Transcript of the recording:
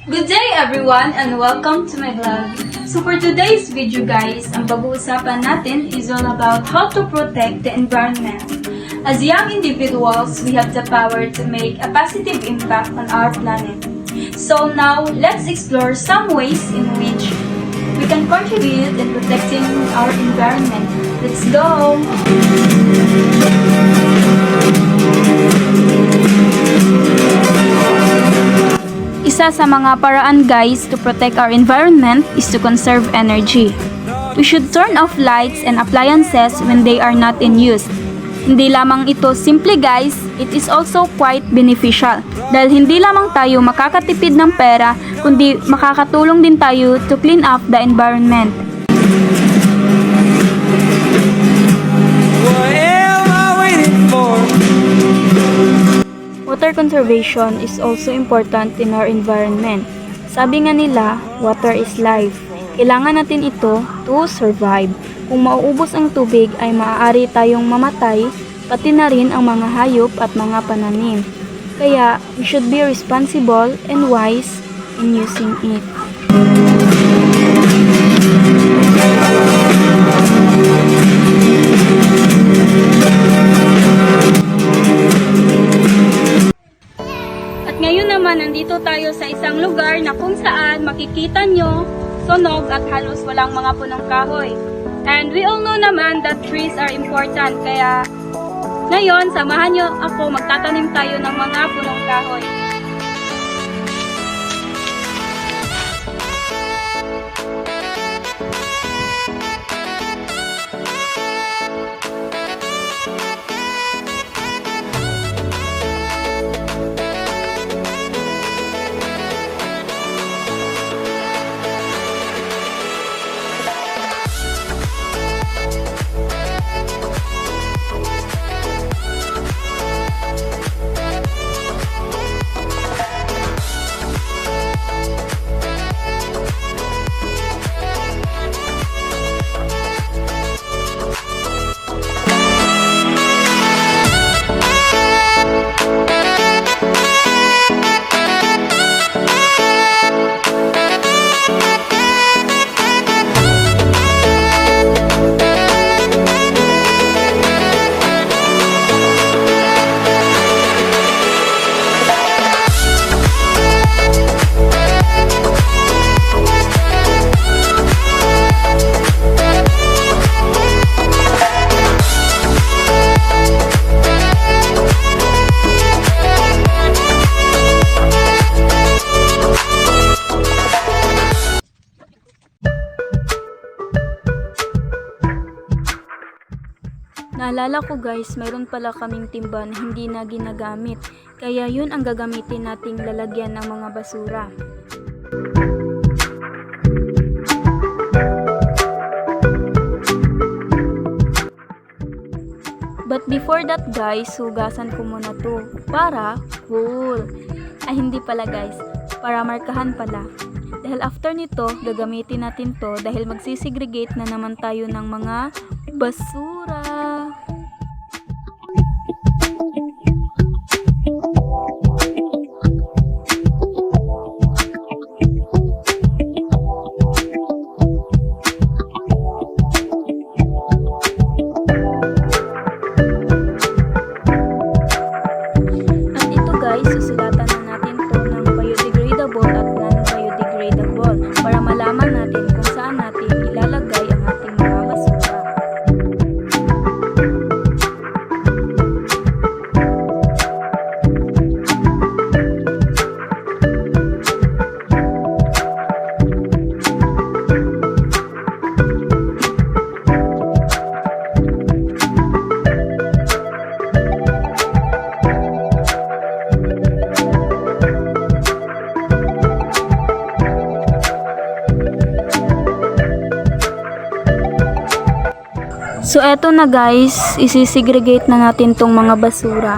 Good day everyone and welcome to my vlog. So for today's video guys, ang pag-uusapan natin is all about how to protect the environment. As young individuals, we have the power to make a positive impact on our planet. So now, let's explore some ways in which we can contribute in protecting our environment. Let's go! Isa sa mga paraan guys to protect our environment is to conserve energy. We should turn off lights and appliances when they are not in use. Hindi lamang ito simple guys, it is also quite beneficial. Dahil hindi lamang tayo makakatipid ng pera, kundi makakatulong din tayo to clean up the environment. Water conservation is also important in our environment. Sabi nga nila, water is life. Kailangan natin ito to survive. Kung mauubos ang tubig ay maaari tayong mamatay, pati na rin ang mga hayop at mga pananim. Kaya, we should be responsible and wise in using it. Ngayon naman, nandito tayo sa isang lugar na kung saan makikita nyo, sunog at halos walang mga punong kahoy. And we all know naman that trees are important, kaya ngayon, samahan nyo ako, magtatanim tayo ng mga punong kahoy. Naalala ko guys, mayroon pala kaming timba na hindi na ginagamit. Kaya yun ang gagamitin nating lalagyan ng mga basura. But before that guys, hugasan ko muna to. Para cool. Ay hindi pala guys, para markahan pala. Dahil after nito, gagamitin natin to dahil magsisegregate na naman tayo ng mga basura. At ito guys, susulatan na natin to ng biodegradable at non-biodegradable para malaman natin kung saan natin ilalagay ang ating mga basura. So eto na guys, isisegregate na natin tong mga basura.